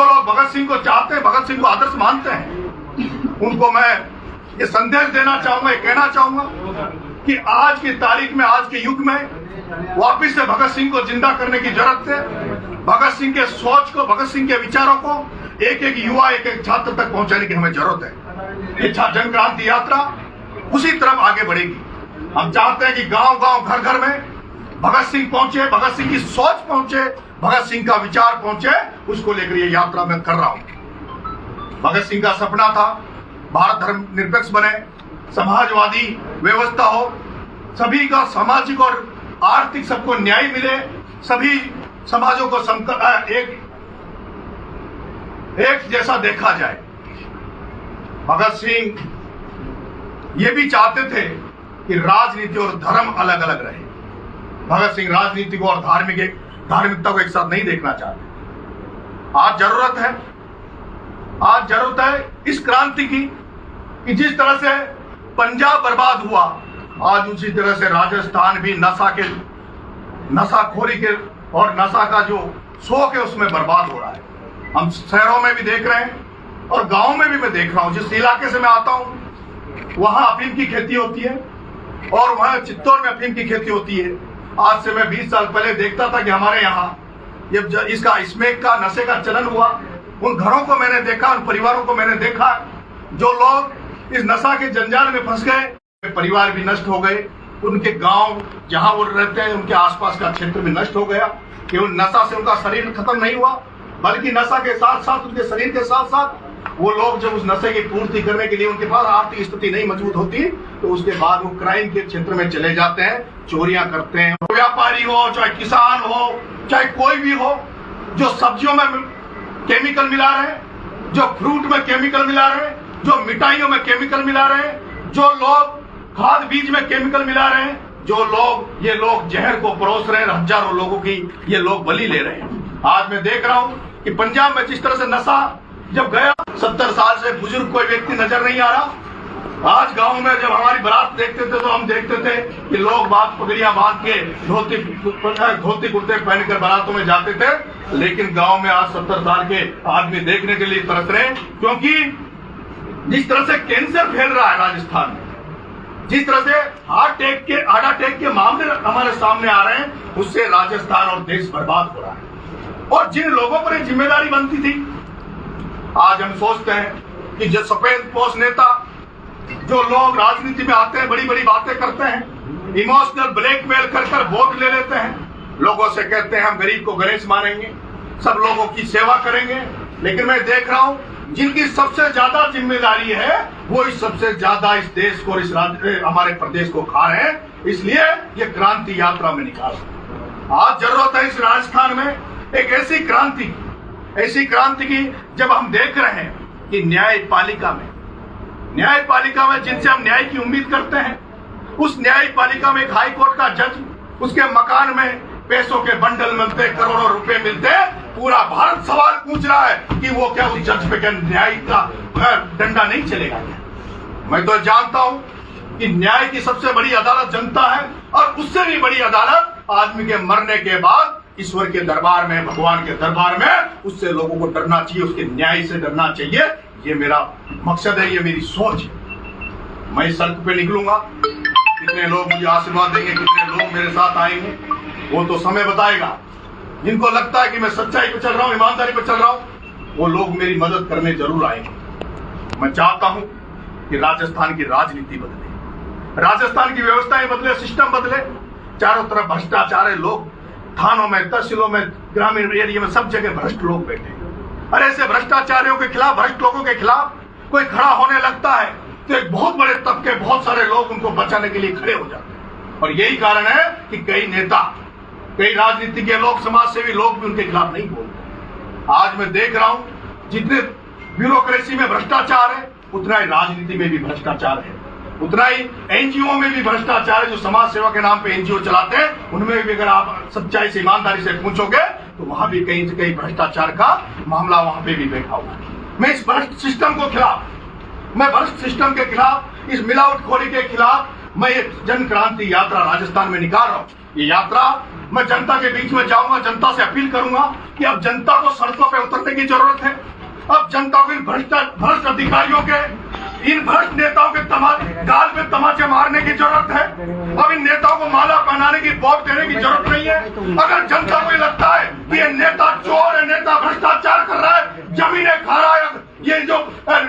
जो लोग भगत सिंह को चाहते हैं, भगत सिंह को आदर्श मानते हैं, उनको मैं ये संदेश देना चाहूंगा, ये कहना चाहूंगा कि आज की तारीख में, आज के युग में वापिस से भगत सिंह को जिंदा करने की जरूरत है। भगत सिंह के सोच को, भगत सिंह के विचारों को एक एक युवा, एक एक छात्र तक पहुंचाने की हमें जरूरत है। ये जन क्रांति यात्रा उसी तरफ आगे बढ़ेगी। हम चाहते हैं कि गांव गांव, घर घर में भगत सिंह पहुंचे, भगत सिंह की सोच पहुंचे, भगत सिंह का विचार पहुंचे, उसको लेकर ये यात्रा मैं कर रहा हूं। भगत सिंह का सपना था भारत धर्म निरपेक्ष बने, समाजवादी व्यवस्था हो, सभी का सामाजिक और आर्थिक सबको न्याय मिले, सभी समाजों को एक जैसा देखा जाए। भगत सिंह ये भी चाहते थे कि राजनीति और धर्म अलग अलग रहे। भगत सिंह राजनीति को और धार्मिकता को एक साथ नहीं देखना चाहते। आज जरूरत है इस क्रांति की कि जिस तरह से पंजाब बर्बाद हुआ, आज उसी तरह से राजस्थान भी नशाखोरी के और नशा का जो शौक है उसमें बर्बाद हो रहा है। हम शहरों में भी देख रहे हैं और गांव में भी मैं देख रहा हूं। जिस इलाके से मैं आता हूं वहां अफीम की खेती होती है और वहां चित्तौड़ में अफीम की खेती होती है। आज से मैं 20 साल पहले देखता था कि हमारे यहाँ जब इसका स्मैक का, नशे का चलन हुआ, उन घरों को मैंने देखा, उन परिवारों को मैंने देखा जो लोग इस नशा के जंजाल में फंस गए, परिवार भी नष्ट हो गए, उनके गांव जहां वो रहते हैं उनके आसपास का क्षेत्र भी नष्ट हो गया। केवल नशा से उनका शरीर खत्म नहीं हुआ, बल्कि नशा के साथ साथ उनके शरीर के साथ साथ वो लोग जब उस नशे की पूर्ति करने के लिए उनके पास आर्थिक स्थिति नहीं मजबूत होती तो उसके बाद वो क्राइम के क्षेत्र में चले जाते हैं, चोरियां करते हैं। व्यापारी हो, चाहे किसान हो, चाहे कोई भी हो, जो सब्जियों में केमिकल मिला रहे हैं, जो फ्रूट में केमिकल मिला रहे हैं, जो मिठाइयों में केमिकल मिला रहे हैं, जो लोग खाद बीज में केमिकल मिला रहे हैं, ये लोग जहर को परोस रहे हैं, हजारों लोगों की ये लोग बलि ले रहे हैं। आज मैं देख रहा हूं कि पंजाब में जिस तरह से नशा जब गया, 70 साल से बुजुर्ग कोई व्यक्ति नजर नहीं आ रहा। आज गांव में जब हमारी बारात देखते थे तो हम देखते थे कि लोग बात पगड़ियां बांध के धोती कुर्ते पहनकर बारातों में जाते थे, लेकिन गांव में आज 70 साल के आदमी देखने के लिए तरस रहे हैं। क्योंकि जिस तरह से कैंसर फैल रहा है राजस्थान में, जिस तरह से हार्ट अटैक के मामले हमारे सामने आ रहे हैं, उससे राजस्थान और देश बर्बाद हो रहा है। और जिन लोगों पर ये जिम्मेदारी बनती थी, आज हम सोचते हैं कि जो सफेद पोश नेता, जो लोग राजनीति में आते हैं, बड़ी बड़ी बातें करते हैं, इमोशनल ब्लैकमेल कर वोट ले लेते हैं, लोगों से कहते हैं हम गरीब को गणेश मानेंगे, सब लोगों की सेवा करेंगे। लेकिन मैं देख रहा हूं जिनकी सबसे ज्यादा जिम्मेदारी है वो सबसे ज्यादा इस देश को, इस हमारे प्रदेश को खा रहे हैं। इसलिए ये क्रांति यात्रा में निकाल, आज जरूरत है इस राजस्थान में एक ऐसी क्रांति की जब हम देख रहे हैं कि न्यायपालिका में जिनसे हम न्याय की उम्मीद करते हैं, उस न्यायपालिका में एक हाई कोर्ट का जज, उसके मकान में पैसों के बंडल मिलते, करोड़ों रुपए मिलते, पूरा भारत सवाल पूछ रहा है कि वो क्या उस जज पे क्या न्याय का डंडा नहीं चलेगा क्या? मैं तो जानता हूं कि न्याय की सबसे बड़ी अदालत जनता है और उससे भी बड़ी अदालत आदमी के मरने के बाद ईश्वर के दरबार में, भगवान के दरबार में, उससे लोगों को डरना चाहिए, उसके न्याय से डरना चाहिए। ये मेरा मकसद है, ये मेरी सोच है। मैं इस सड़क पे निकलूंगा, कितने लोग मुझे आशीर्वाद देंगे, कितने लोग मेरे साथ आएंगे, वो तो समय बताएगा। जिनको लगता है कि मैं सच्चाई पे चल रहा हूँ, ईमानदारी पे चल रहा हूँ, वो लोग मेरी मदद करने जरूर आएंगे। मैं चाहता हूँ कि राजस्थान की राजनीति बदले, राजस्थान की व्यवस्थाएं बदले, सिस्टम बदले। चारों तरफ भ्रष्टाचार है, लोग थानों में, तहसीलों में, ग्रामीण एरिया में सब जगह भ्रष्ट लोग बैठे। और ऐसे भ्रष्टाचारियों के खिलाफ, भ्रष्ट लोगों के खिलाफ कोई खड़ा होने लगता है तो एक बहुत बड़े तबके, बहुत सारे लोग उनको बचाने के लिए खड़े हो जाते हैं। और यही कारण है कि कई नेता, कई राजनीति के लोग, समाज सेवी लोग भी उनके खिलाफ नहीं बोलते। आज मैं देख रहा हूं जितने ब्यूरोक्रेसी में भ्रष्टाचार है, उतना ही राजनीति में भी भ्रष्टाचार है, उतना ही एनजीओ में भी भ्रष्टाचार है। जो समाज सेवा के नाम पे एनजीओ चलाते हैं, उनमें भी अगर आप सच्चाई से, ईमानदारी से पूछोगे तो वहां भी कहीं से कहीं भ्रष्टाचार का मामला वहां पे भी बैठा हुआ है। मैं इस भ्रष्ट सिस्टम को खिलाफ, मैं भ्रष्ट सिस्टम के खिलाफ, इस मिलावटखोरी के खिलाफ मैं जन क्रांति यात्रा राजस्थान में निकाल रहा हूं। ये यात्रा मैं जनता के बीच में जाऊंगा, जनता से अपील करूंगा कि अब जनता को सड़कों पे उतरने की जरूरत है। अब जनता को इन भ्रष्ट अधिकारियों के, इन भ्रष्ट नेताओं के गाल पे तमाचे मारने की जरूरत है। अब इन नेताओं को माला पहनाने की, वोट देने की जरूरत नहीं है। अगर जनता को लगता है कि ये नेता चोर है, नेता भ्रष्टाचार कर रहा है, जमीनें खा रहा है, ये जो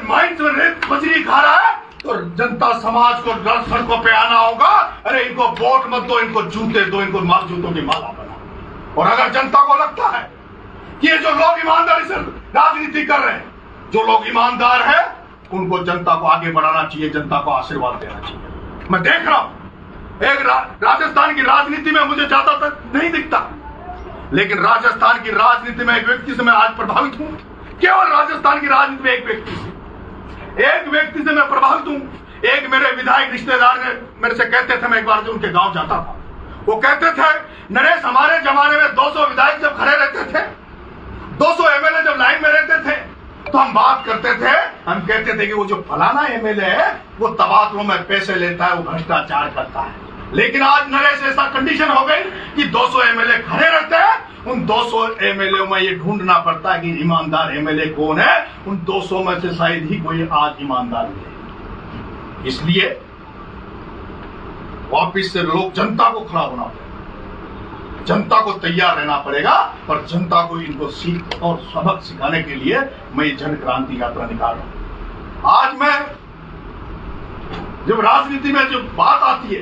माइंस में रेत बजरी खा रहा है, तो जनता समाज को सड़कों पे आना होगा। अरे इनको वोट मत दो, इनको जूते दो, इनको जूतों की माला बनाओ। और अगर जनता को लगता है कि ये जो लोग ईमानदारी से राजनीति कर रहे हैं, जो लोग ईमानदार हैं, उनको जनता को आगे बढ़ाना चाहिए, जनता को आशीर्वाद देना चाहिए। मैं देख रहा हूं एक राजस्थान की राजनीति में मुझे ज्यादातर नहीं दिखता, लेकिन राजस्थान की राजनीति में एक व्यक्ति से मैं आज प्रभावित हूं। केवल राजस्थान की राजनीति में एक व्यक्ति से मैं प्रभावित हूं। एक मेरे विधायक रिश्तेदार ने मेरे से कहते थे, मैं एक बार जो उनके गांव जाता था, वो कहते थे, नरेश हमारे जमाने में 200 विधायक जब खड़े रहते थे, 200 एमएलए जब लाइन में रहते थे, तो हम बात करते थे, हम कहते थे कि वो जो फलाना एमएलए है वो तबादलों में पैसे लेता है, वो भ्रष्टाचार करता है। लेकिन आज नरेश ऐसा कंडीशन हो गई कि 200 एमएलए खड़े रहते हैं, उन 200 एमएलए में ये ढूंढना पड़ता है कि ईमानदार एमएलए कौन है। उन 200 में से शायद ही कोई आज ईमानदार है। इसलिए वापिस से लोग, जनता को खड़ा होना पड़ेगा, जनता को तैयार रहना पड़ेगा, और जनता को इनको सीख और सबक सिखाने के लिए मैं ये जन क्रांति यात्रा निकाल रहा हूं। आज मैं जब राजनीति में जो बात आती है,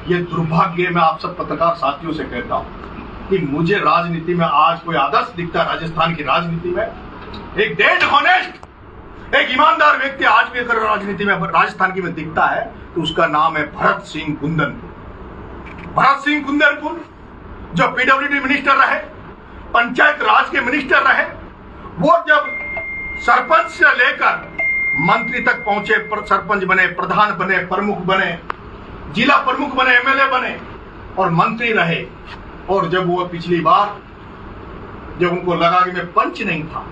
ये दुर्भाग्य मैं आप सब पत्रकार साथियों से कहता हूं कि मुझे राजनीति में आज कोई आदर्श दिखता, राजस्थान की राजनीति में एक डेड ऑनेस्ट, एक ईमानदार व्यक्ति आज भी अगर राजनीति में राजस्थान की में दिखता है तो उसका नाम है भरत सिंह कुंदनपुर। भरत सिंह कुंदनपुर जो पीडब्ल्यूडी मिनिस्टर रहे, पंचायत राज के मिनिस्टर रहे, वो जब सरपंच से लेकर मंत्री तक पहुंचे, सरपंच बने, प्रधान बने, प्रमुख बने, जिला प्रमुख बने, एमएलए बने और मंत्री रहे। और जब वो पिछली बार जब उनको लगा कि मैं पंच नहीं था,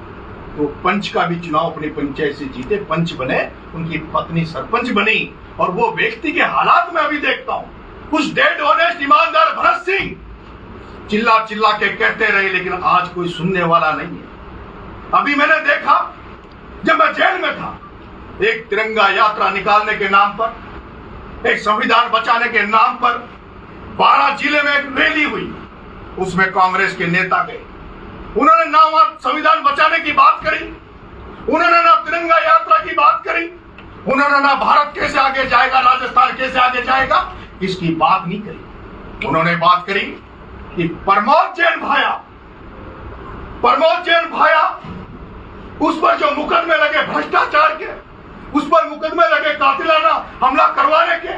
तो पंच का भी चुनाव अपनी पंचायत से जीते, पंच बने, उनकी पत्नी सरपंच बनी। और वो व्यक्ति के हालात में अभी देखता हूं, उस डेड ऑनेस्ट ईमानदार भरत सिंह चिल्ला चिल्ला के कहते रहे, लेकिन आज कोई सुनने वाला नहीं है। अभी मैंने देखा जब मैं जेल में था, एक तिरंगा यात्रा निकालने के नाम पर, एक संविधान बचाने के नाम पर 12 जिले में एक रैली हुई, उसमें कांग्रेस के नेता गए, उन्होंने ना वहां संविधान बचाने की बात करी, उन्होंने ना तिरंगा यात्रा की बात करी, उन्होंने ना भारत कैसे आगे जाएगा, राजस्थान कैसे आगे जाएगा, इसकी बात नहीं करी। उन्होंने बात करी कि प्रमोद जैन भाया उस पर जो मुकदमे लगे भ्रष्टाचार के, उस पर मुकदमे लगे कातिलाना हमला करवाने के,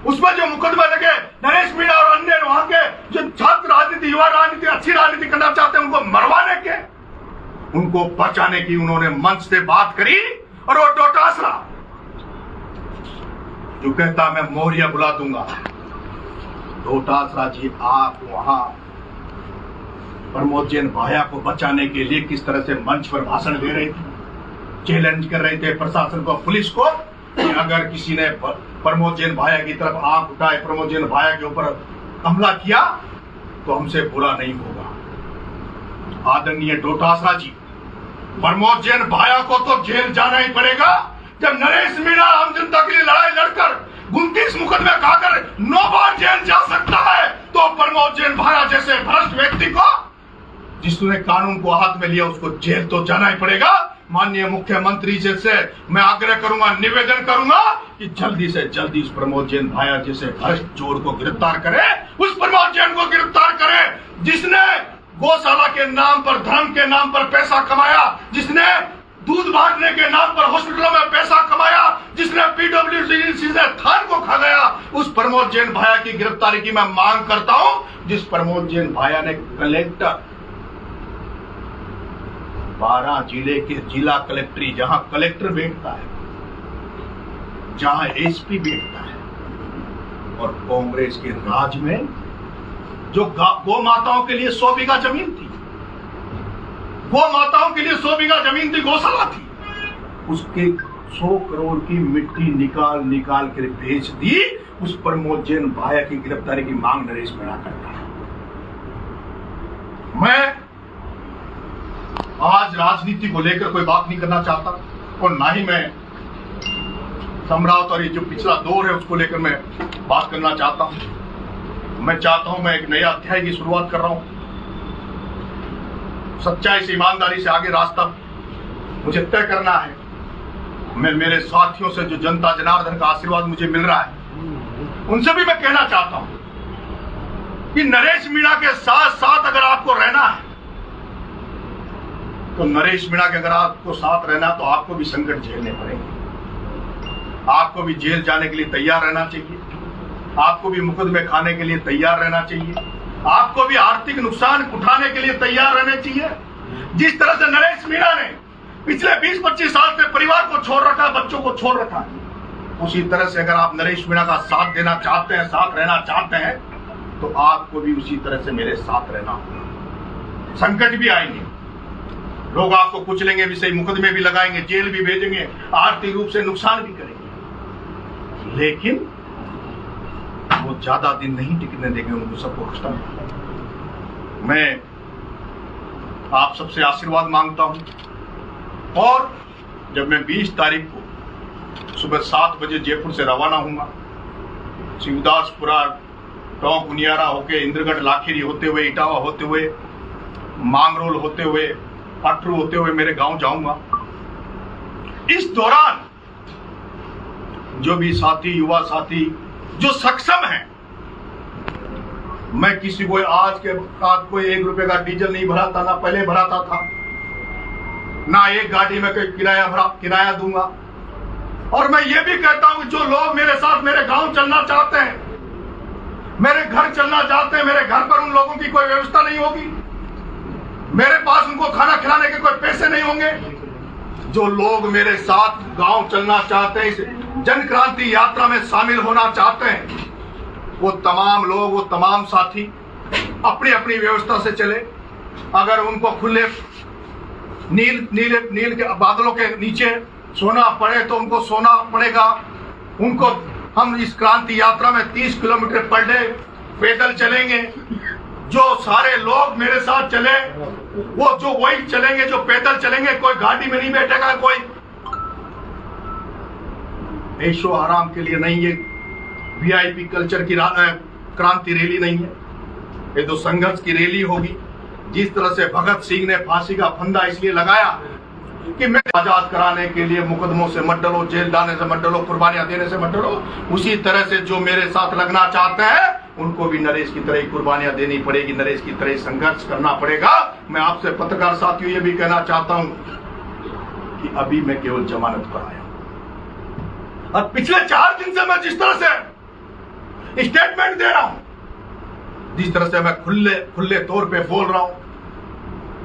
उसमें जो मुकदमे लगे नरेश मीणा और अन्य वहां के जो छात्र राजनीति, युवा राजनीति, अच्छी राजनीति करना चाहते हैं, उनको मरवाने के, उनको बचाने की उन्होंने मंच से बात करी। और वो डोटासरा जो कहता मैं मौर्य बुला दूंगा, डोटासरा जी आप वहां प्रमोद जैन भाया को बचाने के लिए किस तरह से मंच पर भाषण दे रहे थे, चैलेंज कर रहे थे प्रशासन को, पुलिस को, कि अगर किसी ने प्रमोद जैन भाया की तरफ आंख उठाए, प्रमोद जैन भाया के ऊपर हमला किया तो हमसे बुरा नहीं होगा। आदरणीय डोटासरा जी, प्रमोद जैन भाया को तो जेल जाना ही पड़ेगा। जब नरेश मीणा आम जनता के लिए लड़ाई लड़कर 29 मुकदमे खाकर 9 बार जेल जा सकता है, तो प्रमोद जैन भाया जैसे भ्रष्ट व्यक्ति को, जिसने कानून को हाथ में लिया, उसको जेल तो जाना ही पड़ेगा। माननीय मुख्यमंत्री जी से मैं आग्रह करूंगा, निवेदन करूंगा कि जल्दी से जल्दी उस प्रमोद जैन भाया जैसे भ्रष्ट चोर को गिरफ्तार करे, उस प्रमोद जैन को गिरफ्तार करे जिसने गौशाला के नाम पर, धर्म के नाम पर पैसा कमाया, जिसने दूध बांटने के नाम पर हॉस्पिटलों में पैसा कमाया, जिसने पीडब्ल्यूडी से थान को खा गया, उस प्रमोद जैन भाया की गिरफ्तारी की मैं मांग करता हूं। जिस प्रमोद जैन भाया ने कलेक्टर 12 जिले के जिला कलेक्टरी, जहां कलेक्टर बैठता है, जहां एसपी बैठता है, और कांग्रेस के राज में जो गौ माताओं के लिए 100 बीघा जमीन थी, गौ माताओं के लिए 100 बीघा जमीन थी, गौशाला थी, उसके 100 करोड़ की मिट्टी निकाल निकाल कर बेच दी। उस प्रमोद जैन भाया की गिरफ्तारी की मांग नरेश मीणा करता है। मैं आज राजनीति को लेकर कोई बात नहीं करना चाहता और ना ही मैं सम्राट और ये जो पिछला दौर है उसको लेकर मैं बात करना चाहता हूं। मैं चाहता हूं मैं एक नया अध्याय की शुरुआत कर रहा हूं। सच्चाई से, ईमानदारी से आगे रास्ता मुझे तय करना है। मैं मेरे साथियों से जो जनता जनार्दन का आशीर्वाद मुझे मिल रहा है उनसे भी मैं कहना चाहता हूं कि नरेश मीणा के साथ साथ अगर आपको रहना है तो नरेश मीणा के अगर आपको साथ रहना तो आपको भी संकट झेलने पड़ेंगे। आपको भी जेल जाने के लिए तैयार रहना चाहिए। आपको भी मुकदमे खाने के लिए तैयार रहना चाहिए। आपको भी आर्थिक नुकसान उठाने के लिए तैयार रहना चाहिए। जिस तरह से नरेश मीणा ने पिछले 20-25 साल से परिवार को छोड़ रखा है, बच्चों को छोड़ रखा है, उसी तरह से अगर आप नरेश मीणा का साथ देना चाहते हैं, साथ रहना चाहते हैं, तो आपको भी उसी तरह से मेरे साथ रहना होगा। संकट भी आएंगे, लोग आपको कुचलेंगे भी सही, मुकदमे भी लगाएंगे, जेल भी भेजेंगे, आर्थिक रूप से नुकसान भी करेंगे, लेकिन वो ज्यादा दिन नहीं टिकने देंगे उनको सबको खत्म। मैं आप सबसे आशीर्वाद मांगता हूं और जब मैं 20 तारीख को सुबह 7 बजे जयपुर से रवाना हूंगा, शिवदासपुरा, टोंक बुनियारा होके इंद्रगढ़ लाखेरी होते हुए, इटावा होते हुए, मांगरोल होते हुए, अटरू होते हुए मेरे गांव जाऊंगा। इस दौरान जो भी साथी, युवा साथी जो सक्षम है, मैं किसी को आज के बाद कोई 1 रुपए का डीजल नहीं भराता, ना पहले भराता था, ना एक गाड़ी में कोई किराया दूंगा। और मैं ये भी कहता हूं कि जो लोग मेरे साथ मेरे गांव चलना चाहते हैं, मेरे घर चलना चाहते हैं, मेरे घर पर उन लोगों की कोई व्यवस्था नहीं होगी, मेरे पास उनको खाना खिलाने के कोई पैसे नहीं होंगे। जो लोग मेरे साथ गांव चलना चाहते हैं, इस जन क्रांति यात्रा में शामिल होना चाहते हैं, वो तमाम लोग, वो तमाम साथी अपनी अपनी व्यवस्था से चले। अगर उनको खुले नील के बादलों के नीचे सोना पड़े तो उनको सोना पड़ेगा। उनको हम इस क्रांति यात्रा में 30 किलोमीटर पर डे पैदल चलेंगे। जो सारे लोग मेरे साथ चले वो जो वही चलेंगे जो पैदल चलेंगे, कोई गाड़ी में नहीं बैठेगा, कोई ऐशो आराम के लिए नहीं, ये वीआईपी कल्चर की क्रांति रैली नहीं है, ये तो संघर्ष की रैली होगी। जिस तरह से भगत सिंह ने फांसी का फंदा इसलिए लगाया कि मैं आजाद कराने के लिए मुकदमों से मत डरो, जेल डालने से मत डरो, कुर्बानियां देने से मत डरो, उसी तरह से जो मेरे साथ लगना चाहते हैं उनको भी नरेश की तरह कुर्बानियां देनी पड़ेगी, नरेश की तरह संघर्ष करना पड़ेगा। मैं आपसे पत्रकार साथियों ये भी कहना चाहता हूं कि अभी मैं केवल जमानत पर आया हूं और पिछले 4 दिन से मैं जिस तरह से स्टेटमेंट दे रहा हूं, जिस तरह से मैं खुले तौर पे बोल रहा हूं,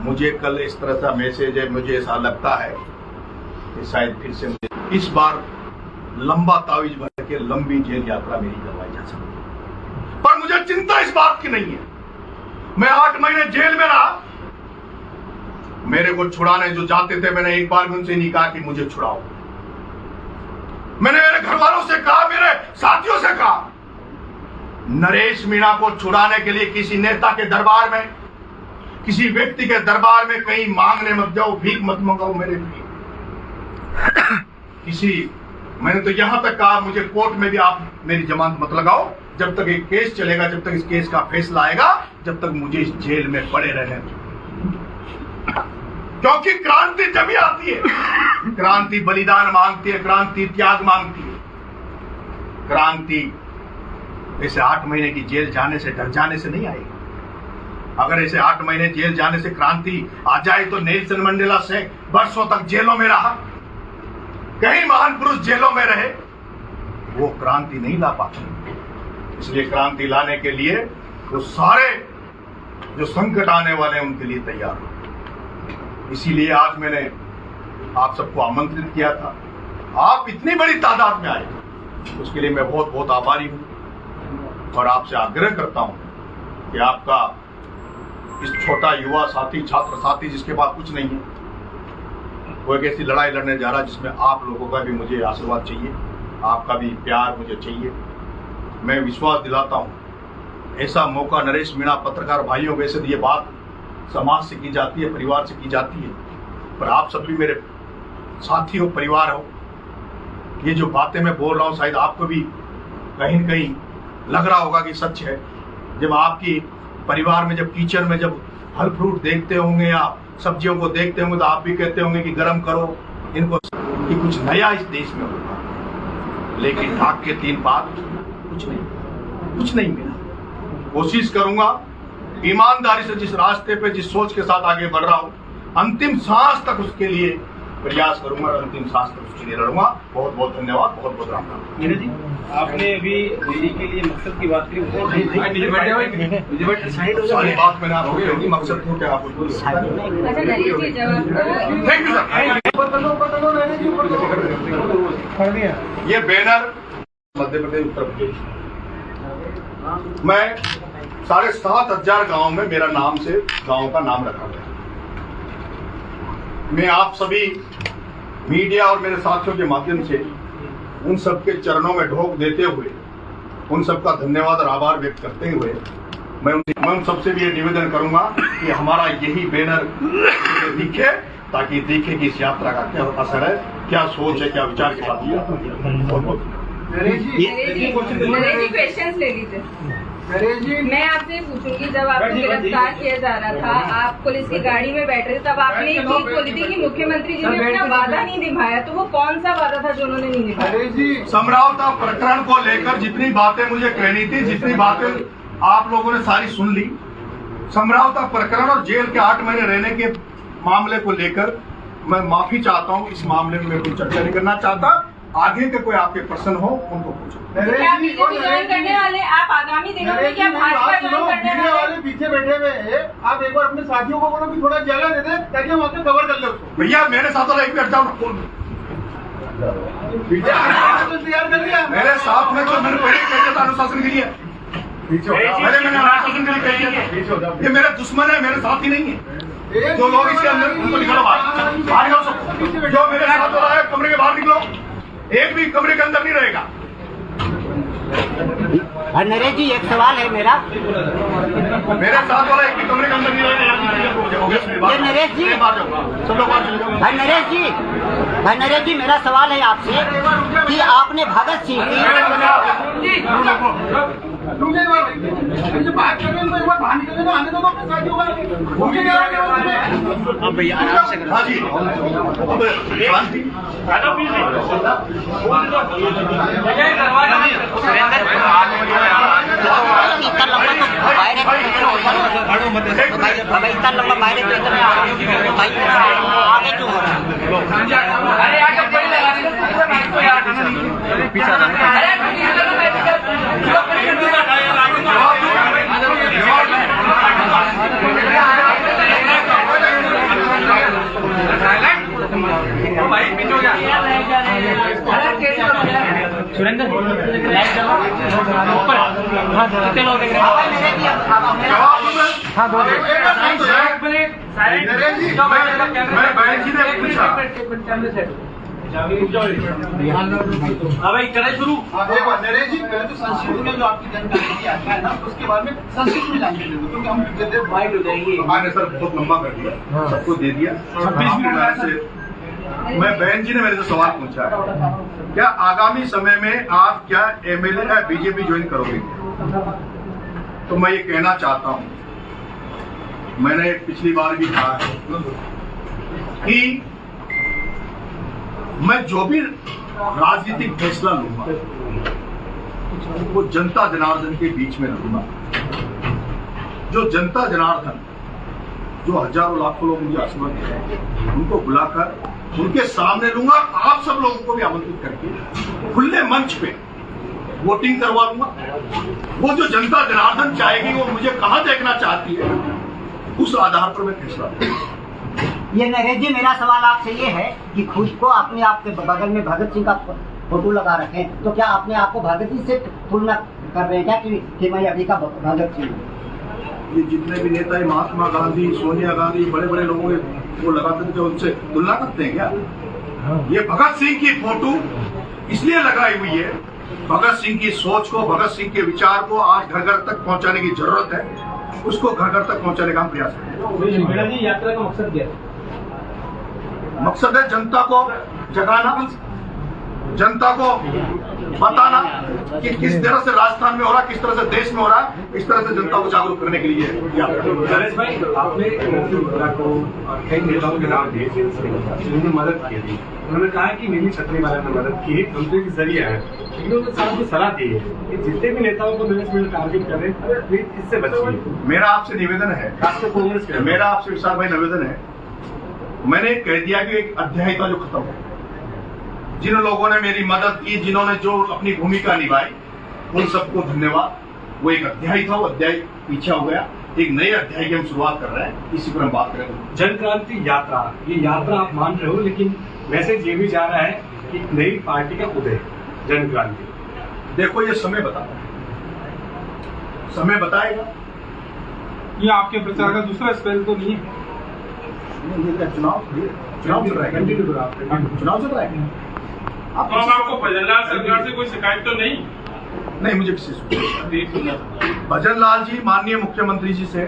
मुझे कल इस तरह का मैसेज है, मुझे ऐसा लगता है कि शायद फिर से इस बार लंबा तावीज भर के लंबी जेल यात्रा मेरी करवाई जा सकती है। पर मुझे चिंता इस बात की नहीं है। मैं 8 महीने जेल में रहा, मेरे को छुड़ाने जो जाते थे, मैंने एक बार भी उनसे नहीं कहा कि मुझे छुड़ाओ। मैंने मेरे घर वालों से कहा, मेरे साथियों से कहा, नरेश मीणा को छुड़ाने के लिए किसी नेता के दरबार में, किसी व्यक्ति के दरबार में कहीं मांगने मत जाओ, भीख मत मंगाओ मेरे लिए। मैंने तो यहां तक कहा, मुझे कोर्ट में भी आप मेरी जमानत मत लगाओ, जब तक एक केस चलेगा, जब तक इस केस का फैसला आएगा, जब तक मुझे इस जेल में पड़े रहने दो। क्योंकि क्रांति जब आती है, क्रांति बलिदान मांगती है, क्रांति त्याग मांगती है। क्रांति ऐसे 8 महीने की जेल जाने से, डर जाने से नहीं आएगी। अगर ऐसे 8 महीने जेल जाने से क्रांति आ जाए तो नेल्सन मंडेला से वर्षों तक जेलों में रहा, कई महान पुरुष जेलों में रहे, वो क्रांति नहीं ला पाते। इसलिए क्रांति लाने के लिए वो सारे जो संकट आने वाले हैं उनके लिए तैयार हो। इसीलिए आज मैंने आप सबको आमंत्रित किया था, आप इतनी बड़ी तादाद में आए, उसके लिए मैं बहुत बहुत आभारी हूं और आपसे आग्रह करता हूं कि आपका इस छोटा युवा साथी, छात्र साथी जिसके पास कुछ नहीं है, वो एक ऐसी लड़ाई लड़ने जा रहा है जिसमें आप लोगों का भी मुझे आशीर्वाद चाहिए, आपका भी प्यार मुझे चाहिए। मैं विश्वास दिलाता हूँ ऐसा मौका नरेश मीणा पत्रकार भाइयों वैसे ये बात समाज से की जाती है, परिवार से की जाती है, पर आप सब भी मेरे साथी हो, परिवार हो। ये जो बातें मैं बोल रहा हूँ शायद आपको भी कहीं न कहीं लग रहा होगा कि सच है। जब आपकी परिवार में जब किचन में जब फल फ्रूट देखते होंगे या सब्जियों को देखते होंगे तो आप भी कहते होंगे कि गर्म करो इनको, कि कुछ नया इस देश में होगा। लेकिन ढाक के 3 बात कुछ नहीं मिला। कोशिश करूंगा ईमानदारी से जिस रास्ते पे जिस सोच के साथ आगे बढ़ रहा हूं, अंतिम सांस तक उसके लिए प्रयास करूंगा और अंतिम सांस तक उसके लिए लड़ूंगा। बहुत बहुत धन्यवाद, बहुत बहुत राम राम। आपने अभी दिल्ली के लिए मकसद की बात करी, सारी बात मैंने आपको कह दी। मकसद को क्या आप थैंक यू सर। ये बैनर मध्य प्रदेश, उत्तर प्रदेश, मैं 7,500 गांव में मेरा नाम से गांव का नाम रखा गया। मैं आप सभी मीडिया और मेरे साथियों के माध्यम से उन सबके चरणों में ढोक देते हुए उन सबका धन्यवाद और आभार व्यक्त करते हुए मैं उन सबसे भी ये निवेदन करूंगा कि हमारा यही बैनर दिखे, ताकि देखे कि इस यात्रा का क्या असर है, क्या सोच है, क्या विचार के साथ। बहुत बहुत नरेश जी क्वेश्चंस ले लीजिए। मैं आपसे पूछूंगी, जब आपको गिरफ्तार किया जा रहा था, आप पुलिस की गाड़ी में बैठ रहे थे, तब आपने ये चीज बोली थी कि मुख्यमंत्री जी ने अपना वादा नहीं निभाया, तो वो कौन सा वादा था जो उन्होंने नहीं निभाया? समरावता प्रकरण को लेकर जितनी बातें मुझे कहनी थी, जितनी बातें आप लोगों ने सारी सुन ली। समरावता प्रकरण और जेल के 8 महीने रहने के मामले को लेकर मैं माफी चाहता हूँ। इस मामले में मैं कोई चर्चा नहीं करना चाहता। आगे के कोई आपके प्रश्न हो उनको पूछो। क्या बीजेपी ज्वाइन करने वाले आप आगामी दिनों में, क्या भाजपा ज्वाइन करने वाले? पीछे बैठे हुए हैं, आप एक बार अपने साथियों को बोलो कि थोड़ा जगह दे दे ताकि हम आपको कवर कर ले उसको। भैया मेरे साथ वाला एक मिनट जाओ ना, तैयार कर लिया मेरे साथ में जो मैंने पहले कह था अनुशासन के लिए, पहले मैंने अनुशासन के लिए कह दिया। ये मेरे दुश्मन है, मेरे साथी नहीं है। जो लोग इसके अंदर उनको निकलो बाहर निकलो सब। जो मेरे साथ वाला है कमरे के बाहर निकलो, एक भी कमरे के अंदर नहीं रहेगा। नरेश जी एक सवाल है मेरा, मेरे साथ वाला एक भी कमरे के अंदर नहीं रहेगा। नरेश जी, सब लोग बाहर चले जाओ। भाई नरेश जी मेरा सवाल है आपसे कि आपने भगत सिंह की बात कर रहे हैं, एक बार बाहर निकलने दो, आने दो अपने साथियों को। अब भैया आराम से हाँ जी, अब शांति। इतना लंबा वायरस आगे क्यों हो सुरेंद्र कितने लोग देख रहे शुरू। नरेश जी पहले तो संस्कृत में जो आपकी जानकारी आता है ना, उसके बाद में संस्कृत में जानकारी क्योंकि हम वाइड हो जाएंगे। आपने सर बहुत लंबा कर दिया, सबको दे दिया। 26 मिनट से मैं बहन जी ने मेरे से सवाल पूछा है, क्या आगामी समय में आप क्या एमएलए या बीजेपी ज्वाइन करोगे? तो मैं ये कहना चाहता हूं, मैंने पिछली बार भी कहा है कि मैं जो भी राजनीतिक फैसला लूंगा वो जनता जनार्दन के बीच में लूंगा। जो जनता जनार्दन, जो हजारों लाखों लोग मुझे आशीर्वाद दे रहे हैं, उनको बुलाकर उनके सामने लूंगा। आप सब लोगों को भी आमंत्रित करके खुले मंच पे वोटिंग करवा लूंगा। वो जो जनता जनार्दन चाहेगी, वो मुझे कहां देखना चाहती है, उस आधार पर मैं फैसला लूंगा। ये नरेश जी मेरा सवाल आपसे ये है कि खुद को अपने आप के बगल में भगत सिंह का फोटो लगा रखे, तो क्या अपने आप को भगत सिंह से तुलना कर रहे हैं क्या कि मैं अभी का भगत सिंह हूँ? ये जितने भी नेता है, महात्मा गांधी, सोनिया गांधी, बड़े बड़े लोगों ने वो लगाते थे, जो उनसे तुलना करते हैं क्या? ये भगत सिंह की फोटो इसलिए लगाई हुई है, भगत सिंह की सोच को, भगत सिंह के विचार को आज घर घर तक पहुंचाने की जरूरत है। उसको घर घर तक पहुंचाने का हम प्रयास करें। मीणा जी, यात्रा का मकसद क्या है? मकसद है जनता को जगाना, जनता को बताना कि किस तरह से राजस्थान में हो रहा है, किस तरह से देश में हो रहा है, इस तरह से जनता को जागरूक करने के लिए नरेश भाई, आपने को और कई नेताओं के नाम दिए जिन्होंने मदद की थी। उन्होंने कहा कि मेरी छतरी वाला ने मदद की, दूसरे के जरिए है, लेकिन उन्होंने साथ में सलाह दी है कि जितने भी नेताओं को नरेश भाई टारगेट कर रहे हैं प्लीज इससे बचिए। मेरा आपसे निवेदन है, खासकर कांग्रेस के, मेरा आपसे विशाल भाई निवेदन है, मैंने कह दिया कि एक अध्याय था जो खत्म हो, जिन लोगों ने मेरी मदद की, जिन्होंने जो अपनी भूमिका निभाई, उन सबको धन्यवाद। वो एक अध्याय था, वो अध्याय पीछे हो गया, एक नए अध्याय की हम शुरुआत कर रहे हैं, इसी पर हम बात करेंगे। जन क्रांति यात्रा, ये यात्रा आप मान रहे हो, लेकिन मैसेज ये भी जा रहा है कि एक नई पार्टी का उदय, जन क्रांति। देखो ये समय बताता है, समय बताएगा। ये आपके प्रचार का दूसरा स्पेल तो नहीं है? चुनाव चल रहा है, चुनाव चल रहा है। तो अब आपको भजनलाल सरकार से कोई शिकायत तो नहीं? नहीं, मुझे किसी से भजनलाल जी, माननीय मुख्यमंत्री जी से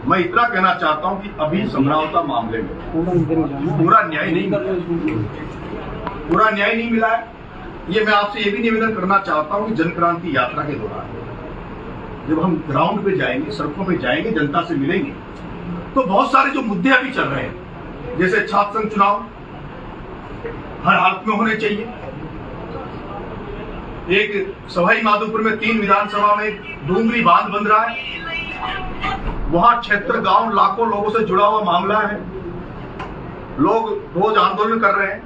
मैं इतना कहना चाहता हूं कि अभी समझौता मामले में पूरा न्याय नहीं मिला है। ये मैं आपसे ये भी निवेदन करना चाहता हूं कि जन क्रांति यात्रा के दौरान जब हम ग्राउंड पे जाएंगे, सड़कों पे जाएंगे, जनता से मिलेंगे, तो बहुत सारे जो मुद्दे अभी चल रहे हैं, जैसे छात्र संघ चुनाव हर हालत में होने चाहिए, एक सवाई माधोपुर में 3 विधानसभा में डूंगरी बांध बन रहा है, वहां क्षेत्र गांव लाखों लोगों से जुड़ा हुआ मामला है, लोग रोज आंदोलन कर रहे हैं,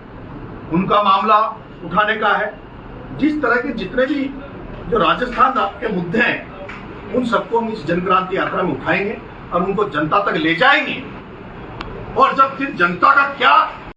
उनका मामला उठाने का है। जिस तरह के जितने भी जो राजस्थान के मुद्दे हैं, उन सबको हम इस जन क्रांति यात्रा में उठाएंगे और उनको जनता तक ले जाएंगे। और जब फिर जनता का क्या